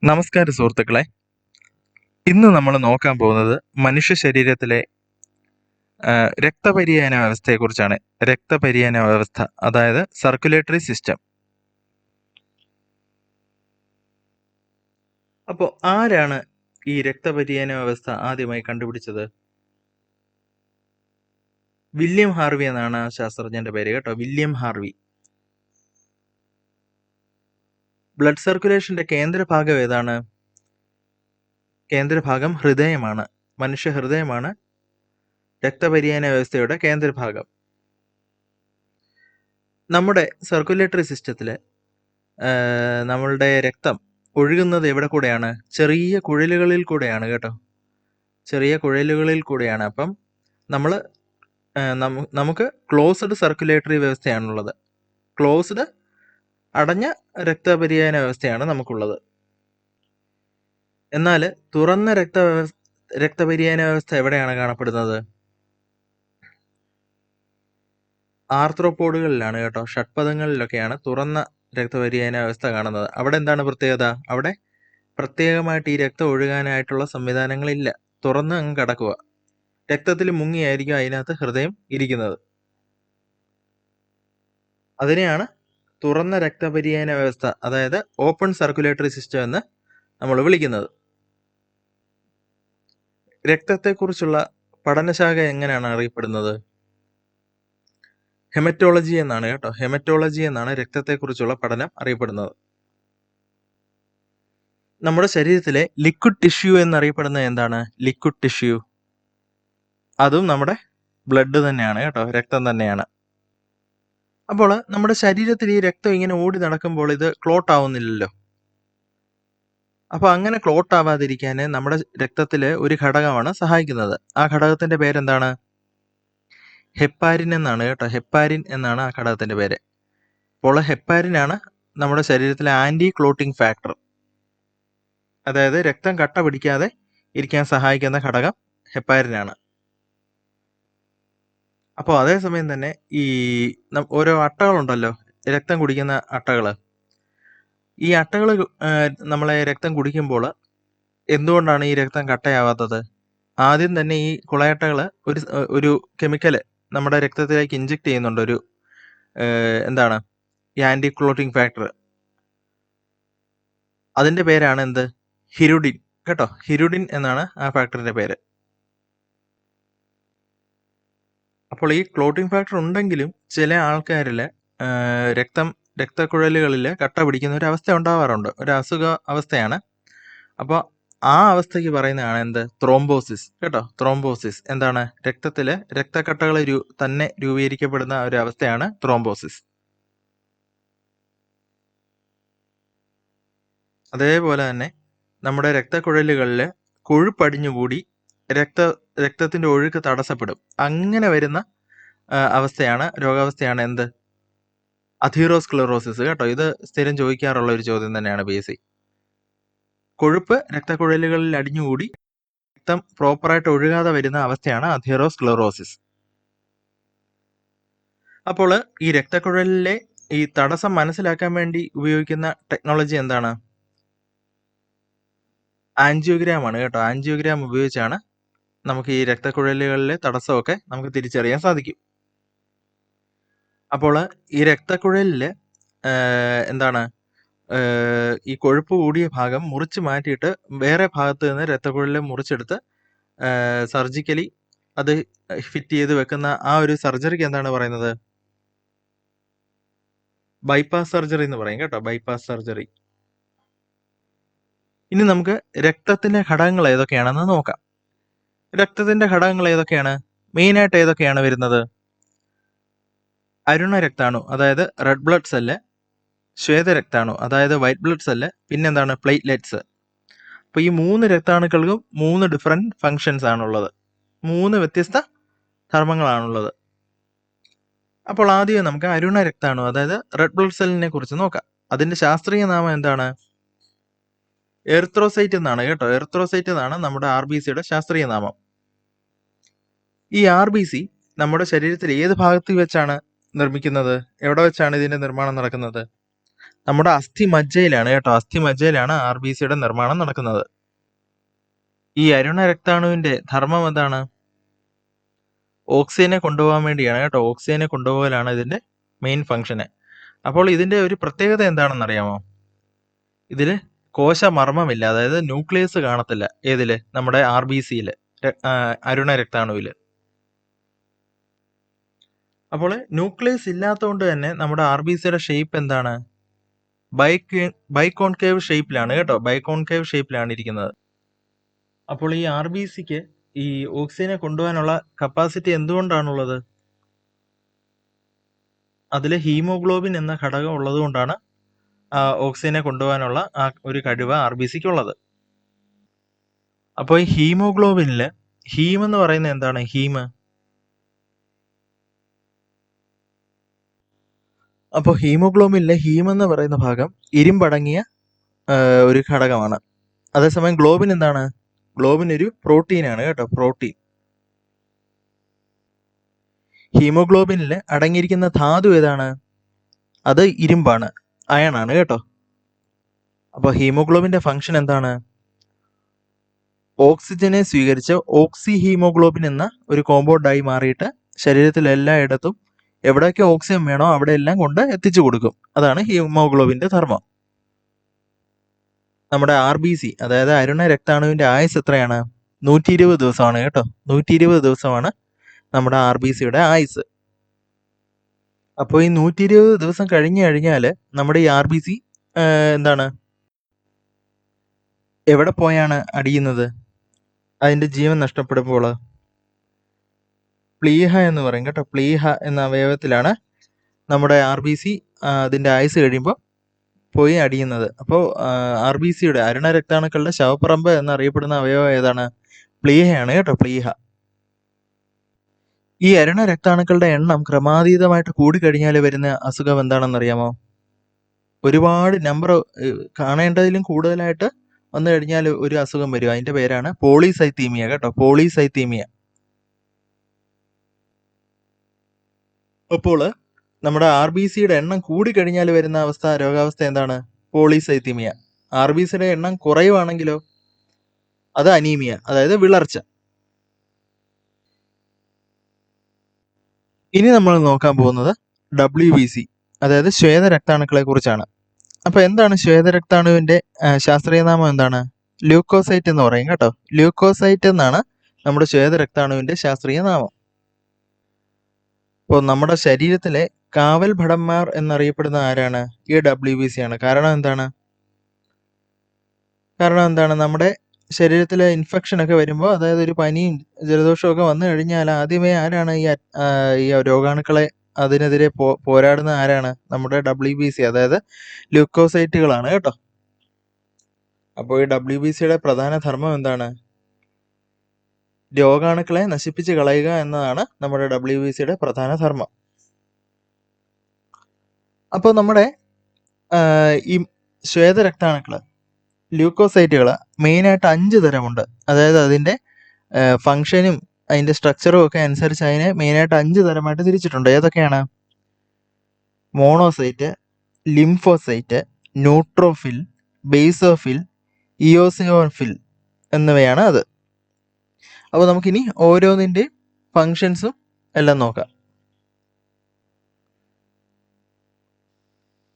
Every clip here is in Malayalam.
നമസ്കാരം സുഹൃത്തുക്കളെ. ഇന്ന് നമ്മൾ നോക്കാൻ പോകുന്നത് മനുഷ്യ ശരീരത്തിലെ രക്തപര്യന വ്യവസ്ഥയെക്കുറിച്ചാണ്. രക്തപര്യന വ്യവസ്ഥ, അതായത് സർക്കുലേറ്ററി സിസ്റ്റം. അപ്പോൾ ആരാണ് ഈ രക്തപര്യന വ്യവസ്ഥ ആദ്യമായി കണ്ടുപിടിച്ചത്? വില്യം ഹാർവി എന്നാണ് ആ ശാസ്ത്രജ്ഞന്റെ പേര് കേട്ടോ, വില്യം ഹാർവി. ബ്ലഡ് സർക്കുലേഷന്റെ കേന്ദ്രഭാഗം ഏതാണ്? കേന്ദ്രഭാഗം ഹൃദയമാണ്. മനുഷ്യ ഹൃദയമാണ് രക്തപര്യന വ്യവസ്ഥയുടെ കേന്ദ്രഭാഗം. നമ്മുടെ സർക്കുലേറ്ററി സിസ്റ്റത്തിൽ നമ്മളുടെ രക്തം ഒഴുകുന്നത് എവിടെ കൂടെയാണ്? ചെറിയ കുഴലുകളിൽ കൂടെയാണ് കേട്ടോ, ചെറിയ കുഴലുകളിൽ കൂടെയാണ്. അപ്പം നമ്മൾ നമുക്ക് ക്ലോസ്ഡ് സർക്കുലേറ്ററി വ്യവസ്ഥയാണുള്ളത്. ക്ലോസ്ഡ്, അടഞ്ഞ രക്തപര്യന വ്യവസ്ഥയാണ് നമുക്കുള്ളത്. എന്നാൽ തുറന്ന രക്തപര്യന വ്യവസ്ഥ എവിടെയാണ് കാണപ്പെടുന്നത്? ആർത്രോപോഡുകളിലാണ് കേട്ടോ, ഷഡ്പദങ്ങളിലൊക്കെയാണ് തുറന്ന രക്തപര്യന വ്യവസ്ഥ കാണുന്നത്. അവിടെ എന്താണ് പ്രത്യേകത? അവിടെ പ്രത്യേകമായിട്ട് ഈ രക്തം ഒഴുകാനായിട്ടുള്ള സംവിധാനങ്ങളില്ല. തുറന്ന് അങ്ങ് കിടക്കുക. രക്തത്തിൽ മുങ്ങിയായിരിക്കും അതിനകത്ത് ഹൃദയം ഇരിക്കുന്നത്. അതിനെയാണ് തുറന്ന രക്തപര്യന വ്യവസ്ഥ, അതായത് ഓപ്പൺ സർക്കുലേറ്ററി സിസ്റ്റം എന്ന് നമ്മൾ വിളിക്കുന്നത്. രക്തത്തെക്കുറിച്ചുള്ള പഠനശാഖ എങ്ങനെയാണ് അറിയപ്പെടുന്നത്? ഹെമറ്റോളജി എന്നാണ് കേട്ടോ, ഹെമറ്റോളജി എന്നാണ് രക്തത്തെക്കുറിച്ചുള്ള പഠനം അറിയപ്പെടുന്നത്. നമ്മുടെ ശരീരത്തിലെ ലിക്വിഡ് ടിഷ്യൂ എന്നറിയപ്പെടുന്നത് എന്താണ്? ലിക്വിഡ് ടിഷ്യൂ, അതും നമ്മുടെ ബ്ലഡ് തന്നെയാണ് കേട്ടോ, രക്തം തന്നെയാണ്. അപ്പോൾ നമ്മുടെ ശരീരത്തിൽ ഈ രക്തം ഇങ്ങനെ ഓടി നടക്കുമ്പോൾ ഇത് ക്ലോട്ട് ആവുന്നില്ലല്ലോ. അപ്പോൾ അങ്ങനെ ക്ലോട്ട് ആവാതിരിക്കാൻ നമ്മുടെ രക്തത്തിൽ ഒരു ഘടകമാണ് സഹായിക്കുന്നത്. ആ ഘടകത്തിന്റെ പേരെന്താണ്? ഹെപ്പാരിൻ എന്നാണ് കേട്ടോ, ഹെപ്പാരിൻ എന്നാണ് ആ ഘടകത്തിന്റെ പേര്. അപ്പോൾ ഹെപ്പാരിനാണ് നമ്മുടെ ശരീരത്തിലെ ആന്റി ക്ലോട്ടിംഗ് ഫാക്ടർ, അതായത് രക്തം കട്ട പിടിക്കാതെ ഇരിക്കാൻ സഹായിക്കുന്ന ഘടകം ഹെപ്പാരിനാണ്. അപ്പോൾ അതേസമയം തന്നെ ഈ ഓരോ അട്ടകളുണ്ടല്ലോ, രക്തം കുടിക്കുന്ന അട്ടകൾ. ഈ അട്ടകൾ നമ്മളെ രക്തം കുടിക്കുമ്പോൾ എന്തുകൊണ്ടാണ് ഈ രക്തം കട്ടയാവാത്തത്? ആദ്യം തന്നെ ഈ കുളയട്ടകൾ ഒരു കെമിക്കൽ നമ്മുടെ രക്തത്തിലേക്ക് ഇഞ്ചെക്ട് ചെയ്യുന്നുണ്ട്, ഒരു എന്താണ്, ഈ ആന്റി ക്ലോട്ടിംഗ് ഫാക്ടർ. അതിന്റെ പേരാണ് എന്ത്? ഹിരുഡിൻ കേട്ടോ, ഹിരുഡിൻ എന്നാണ് ആ ഫാക്ടറിന്റെ പേര്. അപ്പോൾ ഈ ക്ലോട്ടിംഗ് ഫാക്ടർ ഉണ്ടെങ്കിലും ചില ആൾക്കാരിൽ രക്തക്കുഴലുകളിൽ കട്ട പിടിക്കുന്ന ഒരു അവസ്ഥ ഉണ്ടാവാറുണ്ട്, ഒരു അസുഖ അവസ്ഥയാണ്. അപ്പോൾ ആ അവസ്ഥയ്ക്ക് പറയുന്നതാണ് എന്ത്? ത്രോംബോസിസ് കേട്ടോ, ത്രോംബോസിസ്. എന്താണ്? രക്തത്തില് രക്തക്കട്ടകൾ തന്നെ രൂപീകരിക്കപ്പെടുന്ന ഒരു അവസ്ഥയാണ് ത്രോംബോസിസ്. അതേപോലെ തന്നെ നമ്മുടെ രക്തക്കുഴലുകളിൽ കൊഴുപ്പടിഞ്ഞുകൂടി രക്തത്തിന്റെ ഒഴുക്ക് തടസ്സപ്പെടും. അങ്ങനെ വരുന്ന അവസ്ഥയാണ്, രോഗാവസ്ഥയാണ് എന്ത്? അഥീറോസ്ക്ലെറോസിസ് കേട്ടോ. ഇത് സ്ഥിരം ചോദിക്കാറുള്ള ഒരു ചോദ്യം തന്നെയാണ് ബേസി. കൊഴുപ്പ് രക്തക്കുഴലുകളിൽ അടിഞ്ഞുകൂടി രക്തം പ്രോപ്പറായിട്ട് ഒഴുകാതെ വരുന്ന അവസ്ഥയാണ് അഥീറോസ്ക്ലെറോസിസ്. അപ്പോൾ ഈ രക്തക്കുഴലിലെ ഈ തടസ്സം മനസ്സിലാക്കാൻ വേണ്ടി ഉപയോഗിക്കുന്ന ടെക്നോളജി എന്താണ്? ആൻജിയോഗ്രാം ആണ് കേട്ടോ. ആൻജിയോഗ്രാം ഉപയോഗിച്ചാണ് നമുക്ക് ഈ രക്തക്കുഴലുകളിലെ തടസ്സമൊക്കെ നമുക്ക് തിരിച്ചറിയാൻ സാധിക്കും. അപ്പോൾ ഈ രക്തക്കുഴലില് എന്താണ്, ഈ കൊഴുപ്പ് കൂടിയ ഭാഗം മുറിച്ച് മാറ്റിയിട്ട് വേറെ ഭാഗത്ത് നിന്ന് രക്തക്കുഴലിൽ മുറിച്ചെടുത്ത് സർജിക്കലി അത് ഫിറ്റ് ചെയ്ത് വെക്കുന്ന ആ ഒരു സർജറിക്ക് എന്താണ് പറയുന്നത്? ബൈപ്പാസ് സർജറി എന്ന് പറയും കേട്ടോ, ബൈപ്പാസ് സർജറി. ഇനി നമുക്ക് രക്തത്തിന്റെ ഘടകങ്ങൾ ഏതൊക്കെയാണെന്ന് നോക്കാം. രക്തത്തിന്റെ ഘടകങ്ങൾ ഏതൊക്കെയാണ്? മെയിനായിട്ട് ഏതൊക്കെയാണ് വരുന്നത്? അരുണ രക്താണു, അതായത് റെഡ് ബ്ലഡ് സെല്ല്, ശ്വേതരക്താണു, അതായത് വൈറ്റ് ബ്ലഡ് സെല്ല്, പിന്നെന്താണ്? പ്ലേറ്റ്ലെറ്റ്സ്. അപ്പോൾ ഈ 3 രക്താണുക്കൾക്കും 3 ഡിഫറെന്റ് ഫങ്ഷൻസ് ആണുള്ളത്, 3 വ്യത്യസ്ത ധർമ്മങ്ങളാണുള്ളത്. അപ്പോൾ ആദ്യം നമുക്ക് അരുണ രക്താണു, അതായത് റെഡ് ബ്ലഡ് സെല്ലിനെ കുറിച്ച് നോക്കാം. അതിന്റെ ശാസ്ത്രീയ നാമം എന്താണ്? എറിത്രോസൈറ്റ് എന്നാണ് കേട്ടോ. എറിത്രോസൈറ്റ് എന്നാണ് നമ്മുടെ RBCയുടെ ശാസ്ത്രീയ നാമം. ഈ RBC നമ്മുടെ ശരീരത്തിൽ ഏത് ഭാഗത്ത് വെച്ചാണ് നിർമ്മിക്കുന്നത്? എവിടെ വെച്ചാണ് ഇതിന്റെ നിർമ്മാണം നടക്കുന്നത്? നമ്മുടെ അസ്ഥിമജ്ജയിലാണ് കേട്ടോ, അസ്ഥിമജ്ജയിലാണ് RBC യുടെ നിർമ്മാണം നടക്കുന്നത്. ഈ അരുണ രക്താണുവിന്റെ ധർമ്മം എന്താണ്? ഓക്സിജനെ കൊണ്ടുപോകാൻ വേണ്ടിയാണ് കേട്ടോ. ഓക്സിജനെ കൊണ്ടുപോകലാണ് ഇതിന്റെ മെയിൻ ഫംഗ്ഷന്. അപ്പോൾ ഇതിന്റെ ഒരു പ്രത്യേകത എന്താണെന്ന് അറിയാമോ? ഇതില് കോശമർമ്മമില്ല, അതായത് ന്യൂക്ലിയസ് കാണത്തില്ല. ഏതില്? നമ്മുടെ RBCയില്, അരുണ രക്താണുവില്. അപ്പോൾ ന്യൂക്ലിയസ് ഇല്ലാത്തതുകൊണ്ട് തന്നെ നമ്മുടെ RBCയുടെ ഷേപ്പ് എന്താണ്? ബൈകോൺകേവ് ഷേപ്പിലാണ് കേട്ടോ, ബൈകോൺകേവ് ഷേപ്പിലാണ് ഇരിക്കുന്നത്. അപ്പോൾ ഈ RBCക്ക് ഈ ഓക്സിജനെ കൊണ്ടുപോകാനുള്ള കപ്പാസിറ്റി എന്തുകൊണ്ടാണുള്ളത്? അതിൽ ഹീമോഗ്ലോബിൻ എന്ന ഘടകം ഉള്ളത് കൊണ്ടാണ് ഓക്സിജനെ കൊണ്ടുപോകാനുള്ള ആ ഒരു കഴിവ് RBCക്ക് ഉള്ളത്. അപ്പോൾ ഈ ഹീമോഗ്ലോബിനില് ഹീം എന്ന് പറയുന്നത് എന്താണ്? അപ്പോൾ ഹീമോഗ്ലോബിനിലെ ഹീം എന്ന് പറയുന്ന ഭാഗം ഇരുമ്പടങ്ങിയ ഒരു ഘടകമാണ്. അതേസമയം ഗ്ലോബിൻ എന്താണ്? ഗ്ലോബിൻ ഒരു പ്രോട്ടീനാണ് കേട്ടോ, പ്രോട്ടീൻ. ഹീമോഗ്ലോബിനിൽ അടങ്ങിയിരിക്കുന്ന ധാതു ഏതാണ്? അത് ഇരുമ്പാണ്, അയണാണ് കേട്ടോ. അപ്പോൾ ഹീമോഗ്ലോബിന്റെ ഫംഗ്ഷൻ എന്താണ്? ഓക്സിജനെ സ്വീകരിച്ച് ഓക്സി ഹീമോഗ്ലോബിൻ എന്ന ഒരു കോമ്പൗണ്ടായി മാറിയിട്ട് ശരീരത്തിൽ എല്ലായിടത്തും എവിടെയൊക്കെ ഓക്സിജൻ വേണോ അവിടെ എല്ലാം കൊണ്ട് എത്തിച്ചു കൊടുക്കും. അതാണ് ഹീമോഗ്ലോബിന്റെ ധർമ്മം. നമ്മുടെ RBC, അതായത് അരുണ രക്താണുവിന്റെ ആയുസ് എത്രയാണ്? 120 ദിവസമാണ് കേട്ടോ. 120 ദിവസമാണ് നമ്മുടെ RBCയുടെ ആയുസ്. അപ്പോൾ ഈ 120 ദിവസം കഴിഞ്ഞു കഴിഞ്ഞാൽ നമ്മുടെ ഈ RBC എന്താണ്, എവിടെ പോയാണ് അടിയുന്നത്? അതിന്റെ ജീവൻ നഷ്ടപ്പെടുമ്പോൾ പ്ലീഹ എന്ന് പറയും കേട്ടോ. പ്ലീഹ എന്ന അവയവത്തിലാണ് നമ്മുടെ RBC അതിന്റെ ആയുസ് കഴിയുമ്പോൾ പോയി അടിയുന്നത്. അപ്പോൾ RBCയുടെ അരുണ രക്താണുക്കളുടെ ശവപ്പറമ്പ് എന്നറിയപ്പെടുന്ന അവയവം ഏതാണ്? പ്ലീഹയാണ് കേട്ടോ, പ്ലീഹ. ഈ അരുണ രക്താണുക്കളുടെ എണ്ണം ക്രമാതീതമായിട്ട് കൂടിക്കഴിഞ്ഞാൽ വരുന്ന അസുഖം എന്താണെന്നറിയാമോ? ഒരുപാട് നമ്പർ കാണേണ്ടതിലും കൂടുതലായിട്ട് വന്നു കഴിഞ്ഞാൽ ഒരു അസുഖം വരും. അതിന്റെ പേരാണ് പോളിസൈത്തീമിയ കേട്ടോ, പോളിസൈത്തീമിയ. അപ്പോൾ നമ്മുടെ RBCയുടെ എണ്ണം കൂടിക്കഴിഞ്ഞാൽ വരുന്ന രോഗാവസ്ഥ എന്താണ്? പോളിസൈത്തീമിയ. RBCയുടെ എണ്ണം കുറയുവാണെങ്കിലോ അത് അനീമിയ, അതായത് വിളർച്ച. ഇനി നമ്മൾ നോക്കാൻ പോകുന്നത് WBC, അതായത് ശ്വേതരക്താണുക്കളെ കുറിച്ചാണ്. അപ്പൊ എന്താണ് ശ്വേതരക്താണുവിന്റെ ശാസ്ത്രീയ നാമം എന്താണ്? ല്യൂക്കോസൈറ്റ് എന്ന് പറയും കേട്ടോ. ല്യൂക്കോസൈറ്റ് എന്നാണ് നമ്മുടെ ശ്വേതരക്താണുവിന്റെ ശാസ്ത്രീയ നാമം. അപ്പോൾ നമ്മുടെ ശരീരത്തിലെ കാവൽ ഭടന്മാർ എന്നറിയപ്പെടുന്ന ആരാണ്? ഈ WBC ആണ്. കാരണം എന്താണ്? നമ്മുടെ ശരീരത്തിലെ ഇൻഫെക്ഷൻ ഒക്കെ വരുമ്പോൾ, അതായത് ഒരു പനിയും ജലദോഷവും ഒക്കെ വന്നു കഴിഞ്ഞാൽ ആദ്യമേ ആരാണ് ഈ രോഗാണുക്കളെ അതിനെതിരെ പോരാടുന്ന ആരാണ്? നമ്മുടെ WBC, അതായത് ല്യൂക്കോസൈറ്റുകളാണ് കേട്ടോ. അപ്പോൾ ഈ WBCയുടെ പ്രധാന ധർമ്മം എന്താണ്? രോഗാണുക്കളെ നശിപ്പിച്ച് കളയുക എന്നതാണ് നമ്മുടെ WBCയുടെ പ്രധാന ധർമ്മം. അപ്പോൾ നമ്മുടെ ഈ ശ്വേതരക്താണുക്കള്, ല്യൂക്കോസൈറ്റുകൾ മെയിനായിട്ട് 5 തരമുണ്ട്. അതായത് അതിൻ്റെ ഫങ്ഷനും അതിൻ്റെ സ്ട്രക്ചറും ഒക്കെ അനുസരിച്ച് അതിനെ മെയിനായിട്ട് 5 തരമായിട്ട് തിരിച്ചിട്ടുണ്ട്. ഏതൊക്കെയാണ്? Monocyte, lymphocyte, neutrophil, basophil, eosinophil എന്നിവയാണ് അത്. അപ്പോൾ നമുക്കിനി ഓരോന്നിൻ്റെ ഫങ്ഷൻസും എല്ലാം നോക്കാം.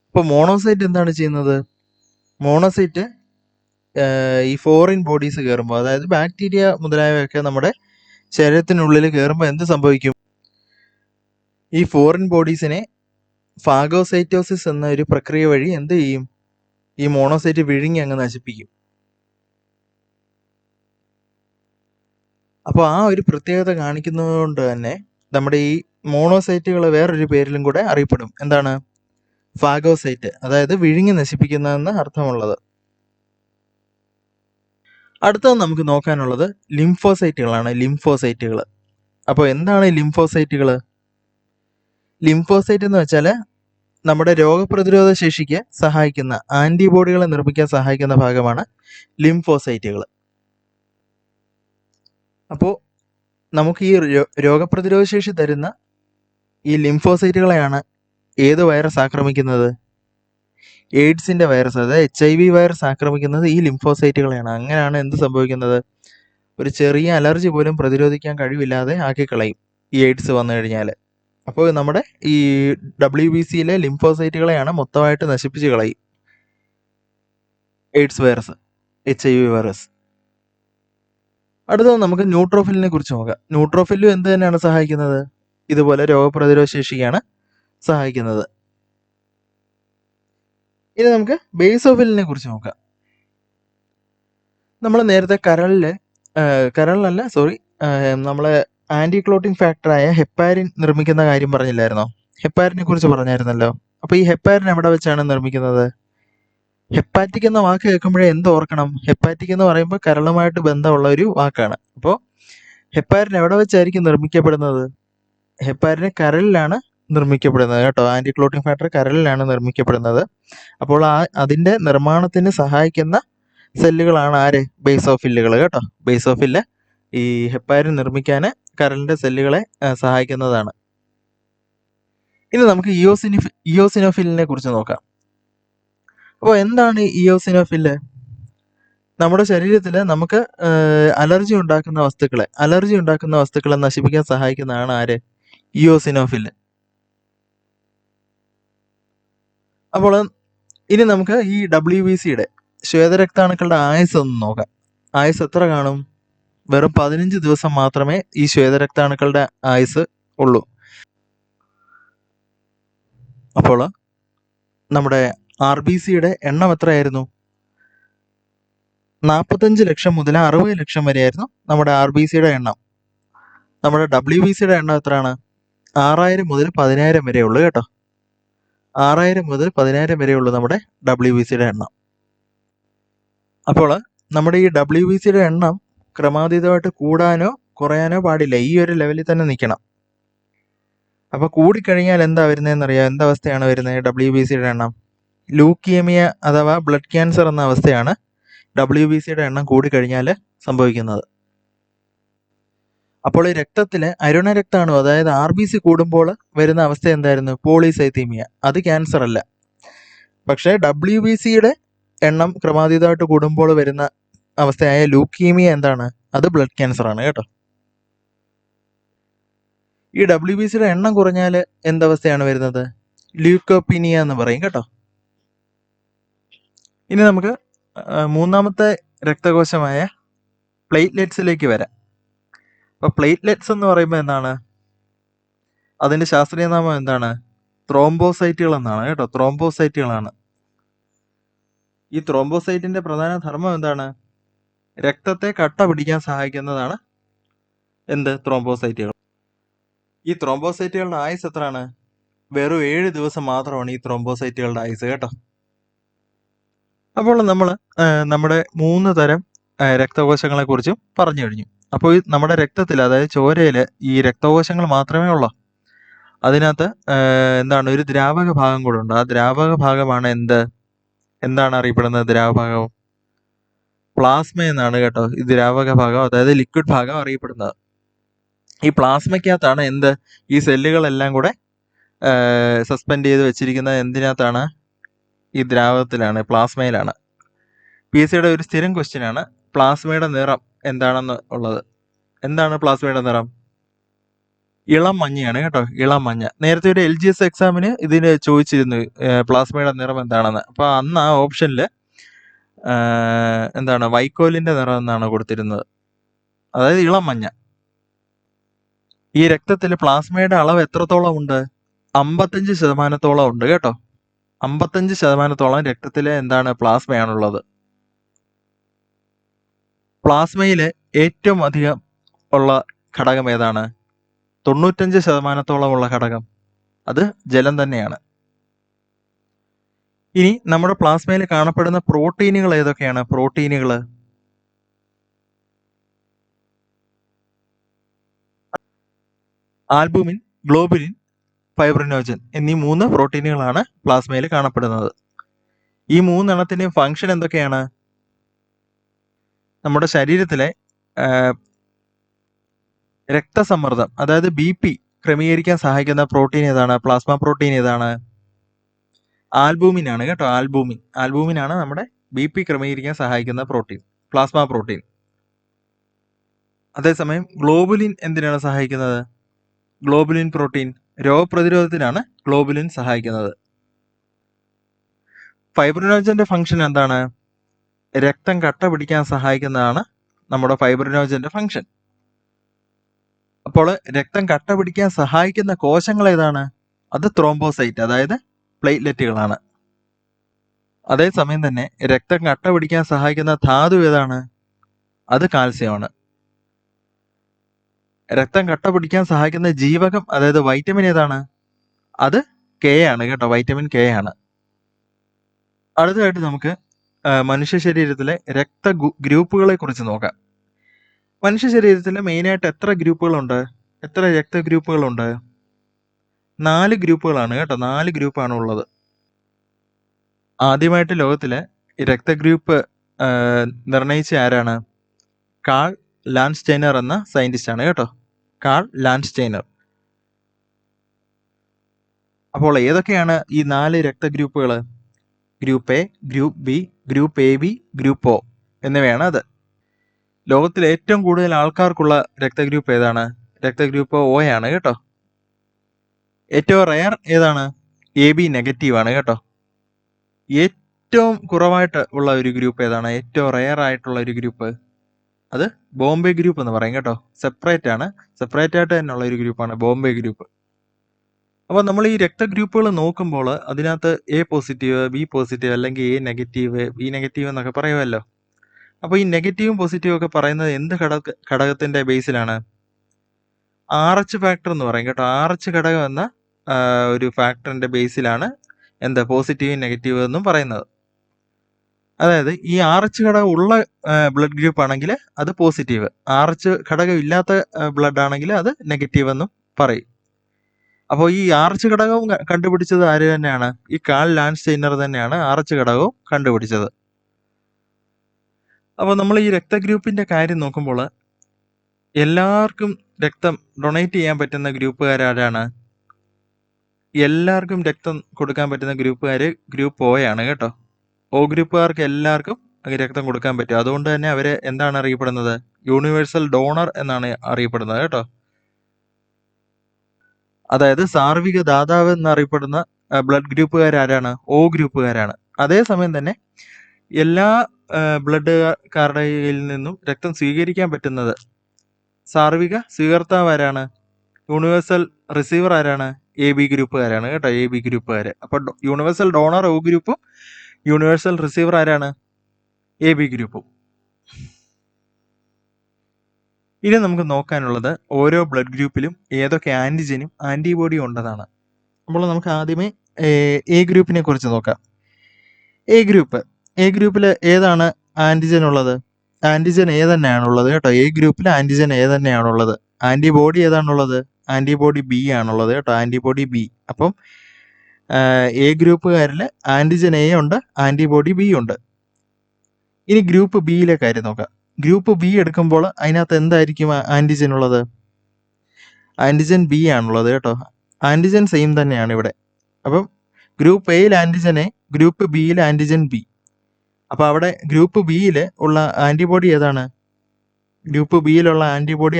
ഇപ്പോൾ മോണോസൈറ്റ് എന്താണ് ചെയ്യുന്നത്? മോണോസൈറ്റ് ഈ ഫോറിൻ ബോഡീസ് കയറുമ്പോൾ, അതായത് ബാക്ടീരിയ മുതലായവയൊക്കെ നമ്മുടെ ശരീരത്തിനുള്ളിൽ കയറുമ്പോൾ എന്ത് സംഭവിക്കും? ഈ ഫോറിൻ ബോഡീസിനെ ഫാഗോസൈറ്റോസിസ് എന്ന ഒരു പ്രക്രിയ വഴി എന്ത് ചെയ്യും? ഈ മോണോസൈറ്റ് വിഴുങ്ങി അങ്ങ് നശിപ്പിക്കും. അപ്പോൾ ആ ഒരു പ്രത്യേകത കാണിക്കുന്നത് കൊണ്ട് തന്നെ നമ്മുടെ ഈ മോണോസൈറ്റുകൾ വേറൊരു പേരിലും കൂടെ അറിയപ്പെടും. എന്താണ്? ഫാഗോസൈറ്റ്, അതായത് വിഴുങ്ങി നശിപ്പിക്കുന്നതെന്ന് അർത്ഥമുള്ളത്. അടുത്തത് നമുക്ക് നോക്കാനുള്ളത് ലിംഫോസൈറ്റുകളാണ്. ലിംഫോസൈറ്റുകൾ. അപ്പോൾ എന്താണ് ലിംഫോസൈറ്റുകൾ? ലിംഫോസൈറ്റ് എന്ന് വെച്ചാൽ നമ്മുടെ രോഗപ്രതിരോധ ശേഷിക്ക് സഹായിക്കുന്ന, ആന്റിബോഡികളെ നിർമ്മിക്കാൻ സഹായിക്കുന്ന ഭാഗമാണ് ലിംഫോസൈറ്റുകൾ. അപ്പോൾ നമുക്ക് ഈ രോഗപ്രതിരോധ ശേഷി തരുന്ന ഈ ലിംഫോസൈറ്റുകളെയാണ് ഏത് വൈറസ് ആക്രമിക്കുന്നത്? എയ്ഡ്സിന്റെ വൈറസ്, അതായത് HIV വൈറസ് ആക്രമിക്കുന്നത് ഈ ലിംഫോസൈറ്റുകളെയാണ്. അങ്ങനെയാണ് എന്ത് സംഭവിക്കുന്നത്, ഒരു ചെറിയ അലർജി പോലും പ്രതിരോധിക്കാൻ കഴിവില്ലാതെ ആക്കിക്കളയും ഈ എയ്ഡ്സ് വന്നു കഴിഞ്ഞാൽ. അപ്പോൾ നമ്മുടെ ഈ WBCയിലെ ലിംഫോസൈറ്റുകളെയാണ് മൊത്തമായിട്ട് നശിപ്പിച്ച് കളയും എയ്ഡ്സ് വൈറസ്, HIV വൈറസ്. അടുത്തത് നമുക്ക് ന്യൂട്രോഫിലിനെ കുറിച്ച് നോക്കാം. ന്യൂട്രോഫിലും എന്ത് തന്നെയാണ് സഹായിക്കുന്നത്, ഇതുപോലെ രോഗപ്രതിരോധ ശേഷിക്കാണ് സഹായിക്കുന്നത്. ഇനി നമുക്ക് ബേസോഫിലിനെ കുറിച്ച് നോക്കാം. നമ്മൾ നേരത്തെ നമ്മളെ ആന്റിക്ലോട്ടിംഗ് ഫാക്ടറായ ഹെപ്പാരിൻ നിർമ്മിക്കുന്ന കാര്യം പറഞ്ഞില്ലായിരുന്നോ? ഹെപ്പാരിനെ കുറിച്ച് പറഞ്ഞായിരുന്നല്ലോ. അപ്പോൾ ഈ ഹെപ്പാരിൻ എവിടെ വെച്ചാണ് നിർമ്മിക്കുന്നത്? ഹെപ്പാറ്റിക് എന്ന വാക്ക് കേൾക്കുമ്പോഴേ എന്ത് ഓർക്കണം? ഹെപ്പാറ്റിക് എന്ന് പറയുമ്പോൾ കരളുമായിട്ട് ബന്ധമുള്ള ഒരു വാക്കാണ്. അപ്പോൾ ഹെപ്പാരിൻ എവിടെ വെച്ചായിരിക്കും നിർമ്മിക്കപ്പെടുന്നത്? ഹെപ്പാരിന് കരളിലാണ് നിർമ്മിക്കപ്പെടുന്നത് കേട്ടോ. ആന്റിക്ലോട്ടിംഗ് ഫാക്ടർ കരളിലാണ് നിർമ്മിക്കപ്പെടുന്നത്. അപ്പോൾ അതിന്റെ നിർമ്മാണത്തിന് സഹായിക്കുന്ന സെല്ലുകളാണ് ആര്? ബേസോഫില്ലുകൾ കേട്ടോ. ബേസോഫില്ല് ഈ ഹെപ്പാരിൻ നിർമ്മിക്കാൻ കരളിന്റെ സെല്ലുകളെ സഹായിക്കുന്നതാണ്. ഇനി നമുക്ക് ഇയോസിനോഫിലിനെ കുറിച്ച് നോക്കാം. അപ്പോൾ എന്താണ് ഇയോസിനോഫില്? നമ്മുടെ ശരീരത്തിൽ നമുക്ക് അലർജി ഉണ്ടാക്കുന്ന വസ്തുക്കളെ നശിപ്പിക്കാൻ സഹായിക്കുന്നതാണ് ആര്? ഇയോസിനോഫില്. അപ്പോൾ ഇനി നമുക്ക് ഈ WBCയുടെ ശ്വേതരക്താണുക്കളുടെ ആയുസ് ഒന്ന് നോക്കാം. ആയുസ് എത്ര കാണും? വെറും 15 ദിവസം മാത്രമേ ഈ ശ്വേതരക്താണുക്കളുടെ ആയുസ് ഉള്ളൂ. അപ്പോൾ നമ്മുടെ RBCയുടെ എണ്ണം എത്രയായിരുന്നു? 45 ലക്ഷം മുതൽ 60 ലക്ഷം വരെയായിരുന്നു നമ്മുടെ RBCയുടെ എണ്ണം. നമ്മുടെ WBCയുടെ എണ്ണം എത്രയാണ്? 6000 മുതൽ 10000 വരെ ഉള്ളൂ കേട്ടോ. 6000 മുതൽ 10000 വരെ ഉള്ളൂ നമ്മുടെ WBCയുടെ എണ്ണം. അപ്പോൾ നമ്മുടെ ഈ WBCയുടെ എണ്ണം ക്രമാതീതമായിട്ട് കൂടാനോ കുറയാനോ പാടില്ല. ഈ ഒരു ലെവലിൽ തന്നെ നിൽക്കണം. അപ്പോൾ കൂടിക്കഴിഞ്ഞാൽ എന്താ വരുന്നതെന്നറിയാം? എന്താ അവസ്ഥയാണ് വരുന്നത് WBCയുടെ എണ്ണം? ലൂക്കിയമിയ അഥവാ ബ്ലഡ് ക്യാൻസർ എന്ന അവസ്ഥയാണ് WBCയുടെ എണ്ണം കൂടിക്കഴിഞ്ഞാൽ സംഭവിക്കുന്നത്. അപ്പോൾ ഈ രക്തത്തിലെ അരുണരക്താണു, അതായത് RBC കൂടുമ്പോൾ വരുന്ന അവസ്ഥ എന്തായിരുന്നു? പോളിസൈത്തീമിയ. അത് ക്യാൻസർ അല്ല. പക്ഷേ WBCയുടെ എണ്ണം ക്രമാതീതമായിട്ട് കൂടുമ്പോൾ വരുന്ന അവസ്ഥയായ ലൂക്കീമിയ എന്താണ്? അത് ബ്ലഡ് ക്യാൻസർ ആണ് കേട്ടോ. ഈ WBCയുടെ എണ്ണം കുറഞ്ഞാൽ എന്തവസ്ഥയാണ് വരുന്നത്? ല്യൂക്കോപ്പീനിയ എന്ന് പറയും കേട്ടോ. ഇനി നമുക്ക് മൂന്നാമത്തെ രക്തകോശമായ പ്ലേറ്റ്ലെറ്റ്സിലേക്ക് വരാം. അപ്പോൾ പ്ലേറ്റ്ലെറ്റ്സ് എന്ന് പറയുമ്പോൾ എന്താണ്? അതിൻ്റെ ശാസ്ത്രീയ നാമം എന്താണ്? ത്രോംബോസൈറ്റുകൾ എന്നാണ് കേട്ടോ. ത്രോംബോസൈറ്റുകളാണ്. ഈ ത്രോംബോസൈറ്റിന്റെ പ്രധാന ധർമ്മം എന്താണ്? രക്തത്തെ കട്ട പിടിക്കാൻ സഹായിക്കുന്നതാണ് എന്ത്? ത്രോംബോസൈറ്റുകൾ. ഈ ത്രോംബോസൈറ്റുകളുടെ ആയുസ് എത്രയാണ്? വെറും 7 ദിവസം മാത്രമാണ് ഈ ത്രോംബോസൈറ്റുകളുടെ ആയുസ് കേട്ടോ. അപ്പോൾ നമ്മൾ നമ്മുടെ 3 തരം രക്തകോശങ്ങളെ കുറിച്ചും പറഞ്ഞു കഴിഞ്ഞു. അപ്പോൾ നമ്മുടെ രക്തത്തിൽ, അതായത് ചോരയിൽ ഈ രക്തകോശങ്ങൾ മാത്രമേ ഉള്ളൂ. അതിനകത്ത് എന്താണ്, ഒരു ദ്രാവക ഭാഗം കൂടെ ഉണ്ട്. ആ ദ്രാവക ഭാഗമാണ് എന്താണ് അറിയപ്പെടുന്നത്? ദ്രാവഭാഗം പ്ലാസ്മ എന്നാണ് കേട്ടോ. ഈ ദ്രാവക ഭാഗം, അതായത് ലിക്വിഡ് ഭാഗം അറിയപ്പെടുന്നത്. ഈ പ്ലാസ്മയ്ക്കകത്താണ് ഈ സെല്ലുകളെല്ലാം കൂടെ സസ്പെൻഡ് ചെയ്ത് വെച്ചിരിക്കുന്നത്. എന്തിനകത്താണ്? ഈ ദ്രാവകത്തിലാണ്, പ്ലാസ്മയിലാണ്. PSCയുടെ ഒരു സ്ഥിരം ക്വസ്റ്റ്യൻ ആണ് പ്ലാസ്മയുടെ നിറം എന്താണെന്ന് ഉള്ളത്. എന്താണ് പ്ലാസ്മയുടെ നിറം? ഇളം മഞ്ഞയാണ് കേട്ടോ. ഇളം മഞ്ഞ. നേരത്തെ ഒരു LGS എക്സാമിന് ഇതിന് ചോദിച്ചിരുന്നു പ്ലാസ്മയുടെ നിറം എന്താണെന്ന്. അപ്പോൾ അന്ന് ആ ഓപ്ഷനിൽ എന്താണ്, വൈക്കോലിന്റെ നിറം എന്നാണ് കൊടുത്തിരുന്നത്, അതായത് ഇളം മഞ്ഞ. ഈ രക്തത്തിൽ പ്ലാസ്മയുടെ അളവ് എത്രത്തോളം ഉണ്ട്? 55% ഉണ്ട് കേട്ടോ. 55% രക്തത്തിലെ എന്താണ്, പ്ലാസ്മയാണുള്ളത്. പ്ലാസ്മയിലെ ഏറ്റവും അധികം ഉള്ള ഘടകം ഏതാണ്? 95% ഉള്ള ഘടകം അത് ജലം തന്നെയാണ്. ഇനി നമ്മുടെ പ്ലാസ്മയിൽ കാണപ്പെടുന്ന പ്രോട്ടീനുകൾ ഏതൊക്കെയാണ്? പ്രോട്ടീനുകൾ ആൽബുമിൻ, ഗ്ലോബുലിൻ, ഫൈബ്രിനോജൻ എന്നീ 3 പ്രോട്ടീനുകളാണ് പ്ലാസ്മയിൽ കാണപ്പെടുന്നത്. ഈ 3 എണ്ണത്തിൻ്റെയും ഫംഗ്ഷൻ എന്തൊക്കെയാണ്? നമ്മുടെ ശരീരത്തിലെ രക്തസമ്മർദ്ദം, അതായത് BP ക്രമീകരിക്കാൻ സഹായിക്കുന്ന പ്രോട്ടീൻ ഏതാണ്? പ്ലാസ്മ പ്രോട്ടീൻ ഏതാണ്? ആൽബൂമിൻ ആണ് കേട്ടോ. ആൽബൂമിൻ ആണ് നമ്മുടെ BP ക്രമീകരിക്കാൻ സഹായിക്കുന്ന പ്രോട്ടീൻ, പ്ലാസ്മ പ്രോട്ടീൻ. അതേസമയം ഗ്ലോബുലിൻ എന്തിനാണ് സഹായിക്കുന്നത്? ഗ്ലോബുലിൻ പ്രോട്ടീൻ രോഗപ്രതിരോധത്തിനാണ് ഗ്ലോബുലിൻ സഹായിക്കുന്നത്. ഫൈബ്രിനോജന്റെ ഫംഗ്ഷൻ എന്താണ്? രക്തം കട്ട പിടിക്കാൻ സഹായിക്കുന്നതാണ് നമ്മുടെ ഫൈബ്രിനോജന്റെ ഫംഗ്ഷൻ. അപ്പോൾ രക്തം കട്ട പിടിക്കാൻ സഹായിക്കുന്ന കോശങ്ങൾ ഏതാണ്? അത് ത്രോംബോസൈറ്റ്, അതായത് പ്ലേറ്റ്ലെറ്റുകളാണ്. അതേസമയം തന്നെ രക്തം കട്ട പിടിക്കാൻ സഹായിക്കുന്ന ധാതു ഏതാണ്? അത് കാൽസ്യമാണ്. രക്തം കട്ട പിടിക്കാൻ സഹായിക്കുന്ന ജീവകം, അതായത് വൈറ്റമിൻ ഏതാണ്? അത് K ആണ് കേട്ടോ, വൈറ്റമിൻ K ആണ്. അടുത്തതായിട്ട് നമുക്ക് മനുഷ്യ ശരീരത്തിലെ ഗ്രൂപ്പുകളെ കുറിച്ച് നോക്കാം. മനുഷ്യ ശരീരത്തിൽ മെയിനായിട്ട് എത്ര ഗ്രൂപ്പുകളുണ്ട്? എത്ര രക്തഗ്രൂപ്പുകളുണ്ട്? 4 ഗ്രൂപ്പുകളാണ് കേട്ടോ, 4 ഗ്രൂപ്പാണ് ഉള്ളത്. ആദ്യമായിട്ട് ലോകത്തിലെ രക്തഗ്രൂപ്പ് നിർണയിച്ച ആരാണ്? കാൾ ലാൻഡ്സ്റ്റൈനർ എന്ന സയന്റിസ്റ്റ് ആണ് കേട്ടോ, കാൾ ലാൻഡ്സ്റ്റൈനർ. അപ്പോൾ ഏതൊക്കെയാണ് ഈ 4 രക്തഗ്രൂപ്പുകൾ? Group A, group B, group AB, group O എന്നിവയാണ് അത്. ലോകത്തിൽ ഏറ്റവും കൂടുതൽ ആൾക്കാർക്കുള്ള രക്തഗ്രൂപ്പ് ഏതാണ്? രക്തഗ്രൂപ്പ് O ആണ് കേട്ടോ. ഏറ്റവും റയർ ഏതാണ്? AB നെഗറ്റീവ് ആണ് കേട്ടോ. ഏറ്റവും കുറവായിട്ട് ഉള്ള ഒരു ഗ്രൂപ്പ് ഏതാണ്? ഏറ്റവും റയർ ആയിട്ടുള്ള ഒരു ഗ്രൂപ്പ്, അത് ബോംബെ ഗ്രൂപ്പ് എന്ന് പറയും കേട്ടോ. സെപ്പറേറ്റ് ആയിട്ട് തന്നെയുള്ള ഒരു ഗ്രൂപ്പാണ് ബോംബെ ഗ്രൂപ്പ്. അപ്പോൾ നമ്മൾ ഈ രക്തഗ്രൂപ്പുകൾ നോക്കുമ്പോൾ അതിനകത്ത് A പോസിറ്റീവ്, B പോസിറ്റീവ്, അല്ലെങ്കിൽ A നെഗറ്റീവ്, B നെഗറ്റീവ് എന്നൊക്കെ പറയുമല്ലോ. അപ്പോൾ ഈ നെഗറ്റീവും പോസിറ്റീവും ഒക്കെ പറയുന്നത് എന്ത് ഘടകത്തിന്റെ ബേസിലാണ്? RH ഫാക്ടർ എന്ന് പറയും കേട്ടോ. RH ഘടകം എന്ന ഒരു ഫാക്ടറിന്റെ ബേസിലാണ് എന്ത് പോസിറ്റീവ് നെഗറ്റീവ് എന്നും പറയുന്നത്. അതായത് ഈ RH ഘടകം ഉള്ള ബ്ലഡ് ഗ്രൂപ്പ് ആണെങ്കിൽ അത് പോസിറ്റീവ്, RH ഘടകം ഇല്ലാത്ത ബ്ലഡ് ആണെങ്കിൽ അത് നെഗറ്റീവ് എന്നും പറയും. അപ്പോൾ ഈ RH ഘടകവും കണ്ടുപിടിച്ചത് ആര് തന്നെയാണ്? ഈ കാൾ ലാൻഡ്സ്റ്റൈനർ തന്നെയാണ് RH ഘടകവും കണ്ടുപിടിച്ചത്. അപ്പോൾ നമ്മൾ ഈ രക്തഗ്രൂപ്പിന്റെ കാര്യം നോക്കുമ്പോൾ എല്ലാവർക്കും രക്തം ഡൊണേറ്റ് ചെയ്യാൻ പറ്റുന്ന ഗ്രൂപ്പുകാരാരാണ്? എല്ലാവർക്കും രക്തം കൊടുക്കാൻ പറ്റുന്ന ഗ്രൂപ്പുകാർ ഗ്രൂപ്പ് O ആണ് കേട്ടോ. O ഗ്രൂപ്പുകാർക്ക് എല്ലാവർക്കും രക്തം കൊടുക്കാൻ പറ്റും. അതുകൊണ്ട് തന്നെ അവരെ എന്താണ് അറിയപ്പെടുന്നത്? യൂണിവേഴ്സൽ ഡോണർ എന്നാണ് അറിയപ്പെടുന്നത് കേട്ടോ. അതായത് സാർവിക ദാതാവ് എന്നറിയപ്പെടുന്ന ബ്ലഡ് ഗ്രൂപ്പുകാരാരാണ്? O ഗ്രൂപ്പുകാരാണ്. അതേസമയം തന്നെ എല്ലാ ബ്ലഡുകാരുടെ നിന്നും രക്തം സ്വീകരിക്കാൻ പറ്റുന്നത് സാർവിക സ്വീകർത്താവ് ആരാണ്? യൂണിവേഴ്സൽ റിസീവർ ആരാണ്? AB ഗ്രൂപ്പുകാരാണ് കേട്ടോ, AB ഗ്രൂപ്പുകാർ. അപ്പോൾ യൂണിവേഴ്സൽ ഡോണർ O ഗ്രൂപ്പും യൂണിവേഴ്സൽ റിസീവർ ആരാണ്? AB ഗ്രൂപ്പും. ഇനി നമുക്ക് നോക്കാനുള്ളത് ഓരോ ബ്ലഡ് ഗ്രൂപ്പിലും ഏതൊക്കെ ആന്റിജനും ആന്റിബോഡിയും ഉണ്ടെന്നാണ്. അപ്പോൾ നമുക്ക് ആദ്യമേ A ഗ്രൂപ്പിനെ കുറിച്ച് നോക്കാം. A ഗ്രൂപ്പിൽ ഏതാണ് ആന്റിജൻ ഉള്ളത്? ആന്റിജൻ A തന്നെയാണുള്ളത് കേട്ടോ. A ഗ്രൂപ്പിൽ ആന്റിജൻ A തന്നെയാണുള്ളത്. ആന്റിബോഡി ഏതാണുള്ളത്? ആന്റിബോഡി B ആണുള്ളത് കേട്ടോ, ആന്റിബോഡി B. അപ്പം A ഗ്രൂപ്പുകാരിൽ ആന്റിജൻ A ഉണ്ട്, ആന്റിബോഡി B ഉണ്ട്. ഇനി ഗ്രൂപ്പ് ബിയിലെ കാര്യം നോക്കാം. ഗ്രൂപ്പ് B എടുക്കുമ്പോൾ അതിനകത്ത് എന്തായിരിക്കും ആന്റിജൻ ഉള്ളത്? ആന്റിജൻ B ആണുള്ളത് കേട്ടോ. ആന്റിജൻ സെയിം തന്നെയാണ് ഇവിടെ. അപ്പം ഗ്രൂപ്പ് Aയിൽ ആന്റിജൻ A, ഗ്രൂപ്പ് Bയിൽ ആന്റിജൻ B. അപ്പോൾ അവിടെ ഗ്രൂപ്പ് Bയിൽ ഉള്ള ആന്റിബോഡി ഏതാണ്? ഗ്രൂപ്പ് Bയിലുള്ള ആന്റിബോഡി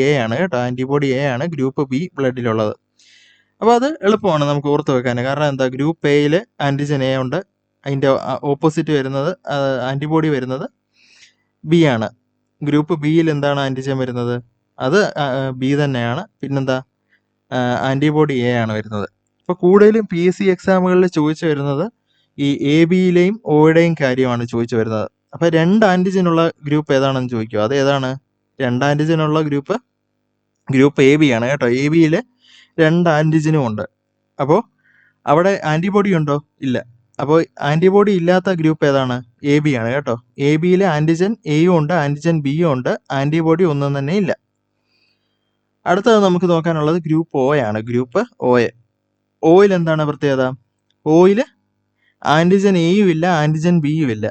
A ആണ് കേട്ടോ. ആന്റിബോഡി A ആണ് ഗ്രൂപ്പ് B ബ്ലഡിലുള്ളത്. അപ്പോൾ അത് എളുപ്പമാണ് നമുക്ക് ഓർത്ത് വെക്കാൻ. കാരണം എന്താ, ഗ്രൂപ്പ് Aയിൽ ആന്റിജൻ A ഉണ്ട്, അതിൻ്റെ ഓപ്പോസിറ്റ് വരുന്നത് ആന്റിബോഡി വരുന്നത് B ആണ്. ഗ്രൂപ്പ് Bയിൽ എന്താണ് ആന്റിജൻ വരുന്നത്? അത് B തന്നെയാണ്. പിന്നെന്താ, ആന്റിബോഡി A ആണ് വരുന്നത്. ഇപ്പോൾ കൂടുതലും PSC എക്സാമുകളിൽ ചോദിച്ചു വരുന്നത് ഈ ABയിലെയും Oയുടെയും കാര്യമാണ് ചോദിച്ചു വരുന്നത്. അപ്പോൾ 2 ആന്റിജനുള്ള ഗ്രൂപ്പ് ഏതാണെന്ന് ചോദിക്കും. അത് ഏതാണ്? 2 ആന്റിജനുള്ള ഗ്രൂപ്പ് AB ആണ് കേട്ടോ. ABയിൽ 2 ആന്റിജനും ഉണ്ട്. അപ്പോൾ അവിടെ ആന്റിബോഡി ഉണ്ടോ? ഇല്ല. അപ്പോൾ ആന്റിബോഡി ഇല്ലാത്ത ഗ്രൂപ്പ് ഏതാണ്? AB ആണ് കേട്ടോ. ABയിൽ ആന്റിജൻ Aയും ഉണ്ട്, ആന്റിജൻ Bയും ഉണ്ട്, ആന്റിബോഡി ഒന്നും തന്നെ ഇല്ല. അടുത്തത് നമുക്ക് നോക്കാനുള്ളത് ഗ്രൂപ്പ് O ആണ്. ഗ്രൂപ്പ് Oയിൽ എന്താണ് പ്രത്യേകത? Oയിൽ ആന്റിജൻ Aയും ഇല്ല, ആന്റിജൻ Bയും ഇല്ല.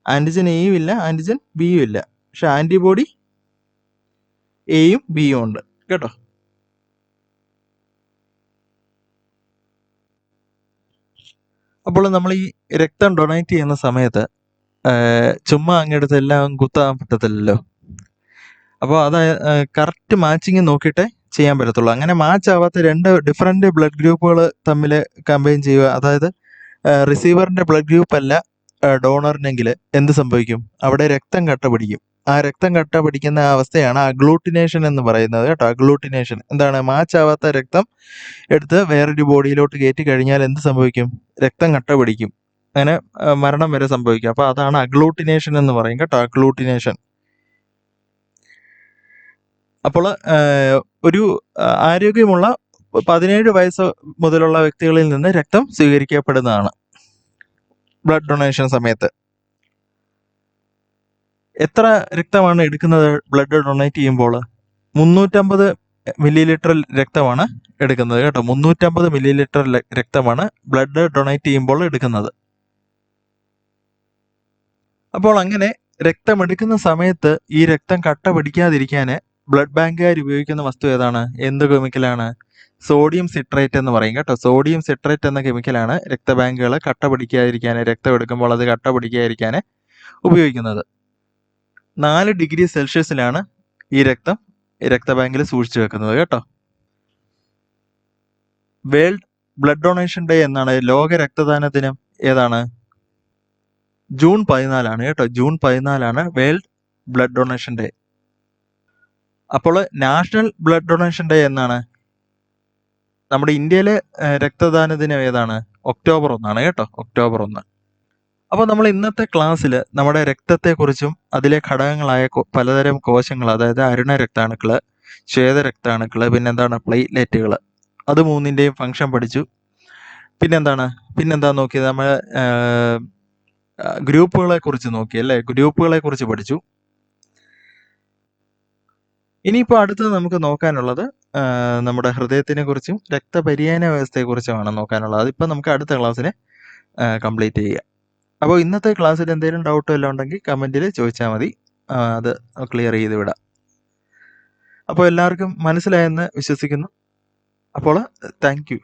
ആന്റിജൻ Aയും ഇല്ല, ആന്റിജൻ Bയും ഇല്ല. പക്ഷെ ആന്റിബോഡി Aയും Bയും ഉണ്ട് കേട്ടോ. അപ്പോൾ നമ്മൾ ഈ രക്തം ഡൊണേറ്റ് ചെയ്യുന്ന സമയത്ത് ചുമ്മാ അങ്ങെടുത്ത് എല്ലാം കുത്താൻ പറ്റത്തില്ലല്ലോ. അപ്പോൾ അത് കറക്റ്റ് മാച്ചിങ് നോക്കിയിട്ടേ ചെയ്യാൻ പറ്റത്തുള്ളൂ. അങ്ങനെ മാച്ച് ആവാത്ത 2 ഡിഫറൻറ്റ് ബ്ലഡ് ഗ്രൂപ്പുകൾ തമ്മിൽ കമ്പൈൻ ചെയ്യുക, അതായത് റിസീവറിൻ്റെ ബ്ലഡ് ഗ്രൂപ്പ് അല്ല ഡോണറിനെങ്കിൽ എന്ത് സംഭവിക്കും? അവിടെ രക്തം കട്ട പിടിക്കും. ആ രക്തം കട്ട പിടിക്കുന്ന അവസ്ഥയാണ് അഗ്ലൂട്ടിനേഷൻ എന്ന് പറയുന്നത് കേട്ടോ. അഗ്ലൂട്ടിനേഷൻ എന്താണ്? മാച്ച് ആവാത്ത രക്തം എടുത്ത് വേറൊരു ബോഡിയിലോട്ട് കയറ്റി കഴിഞ്ഞാൽ എന്ത് സംഭവിക്കും? രക്തം കട്ട പിടിക്കും. അങ്ങനെ മരണം വരെ സംഭവിക്കും. അപ്പോൾ അതാണ് അഗ്ലൂട്ടിനേഷൻ എന്ന് പറയും കേട്ടോ. അഗ്ലൂട്ടിനേഷൻ. അപ്പോൾ ഒരു ആരോഗ്യമുള്ള 17 വയസ്സ് മുതലുള്ള വ്യക്തികളിൽ നിന്ന് രക്തം സ്വീകരിക്കപ്പെടുന്നതാണ് ബ്ലഡ് ഡൊണേഷൻ സമയത്ത്. എത്ര രക്തമാണ് എടുക്കുന്നത് ബ്ലഡ് ഡൊണേറ്റ് ചെയ്യുമ്പോൾ? 350 മില്ലി രക്തമാണ് എടുക്കുന്നത് കേട്ടോ. 350 മില്ലി രക്തമാണ് ബ്ലഡ് ഡൊണേറ്റ് ചെയ്യുമ്പോൾ എടുക്കുന്നത്. അപ്പോൾ അങ്ങനെ രക്തം എടുക്കുന്ന സമയത്ത് ഈ രക്തം കട്ട പിടിക്കാതിരിക്കാൻ ബ്ലഡ് ബാങ്കുകാർ ഉപയോഗിക്കുന്ന വസ്തു ഏതാണ്? എന്ത് കെമിക്കലാണ്? സോഡിയം സിട്രേറ്റ് എന്ന് പറയും കേട്ടോ. സോഡിയം സിട്രേറ്റ് എന്ന കെമിക്കലാണ് രക്തബാങ്കുകൾ കട്ട പിടിക്കാതിരിക്കാൻ, രക്തം എടുക്കുമ്പോൾ അത് കട്ട പിടിക്കാതിരിക്കാൻ ഉപയോഗിക്കുന്നത്. 4 ഡിഗ്രി സെൽഷ്യസിലാണ് ഈ രക്തം രക്തബാങ്കിൽ സൂക്ഷിച്ചു വെക്കുന്നത് കേട്ടോ. വേൾഡ് ബ്ലഡ് ഡൊണേഷൻ ഡേ എന്നാണ്. ലോക രക്തദാന ദിനം ഏതാണ്? ജൂൺ 14 കേട്ടോ. June 14 world blood donation day. അപ്പോൾ നാഷണൽ ബ്ലഡ് ഡൊണേഷൻ ഡേ എന്നാണ്? നമ്മുടെ ഇന്ത്യയിലെ രക്തദാന ദിനം ഏതാണ്? ഒക്ടോബർ 1 കേട്ടോ. ഒക്ടോബർ 1. അപ്പോൾ നമ്മൾ ഇന്നത്തെ ക്ലാസ്സിൽ നമ്മുടെ രക്തത്തെക്കുറിച്ചും അതിലെ ഘടകങ്ങളായ പലതരം കോശങ്ങൾ, അതായത് അരുണ രക്താണുക്കൾ, ശ്വേത രക്താണുക്കൾ, പിന്നെന്താണ് പ്ലേറ്റ്ലെറ്റുകൾ, അത് 3ൻ്റെയും ഫംഗ്ഷൻ പഠിച്ചു. പിന്നെന്താ നോക്കിയത്? നമ്മൾ ഗ്രൂപ്പുകളെ കുറിച്ച് നോക്കി അല്ലേ? ഗ്രൂപ്പുകളെ കുറിച്ച് പഠിച്ചു. ഇനിയിപ്പോൾ അടുത്തത് നമുക്ക് നോക്കാനുള്ളത് നമ്മുടെ ഹൃദയത്തിനെ കുറിച്ചും രക്തപര്യന വ്യവസ്ഥയെക്കുറിച്ചുമാണ് നോക്കാനുള്ളത്. അതിപ്പോൾ നമുക്ക് അടുത്ത ക്ലാസ്സിൽ കംപ്ലീറ്റ് ചെയ്യുക. അപ്പോൾ ഇന്നത്തെ ക്ലാസ്സിൽ എന്തെങ്കിലും ഡൗട്ടോ എല്ലാം ഉണ്ടെങ്കിൽ കമൻറ്റിൽ ചോദിച്ചാൽ മതി, അത് ക്ലിയർ ചെയ്ത് വിടാം. അപ്പോൾ എല്ലാവർക്കും മനസ്സിലായെന്ന് വിശ്വസിക്കുന്നു. അപ്പോൾ താങ്ക് യു.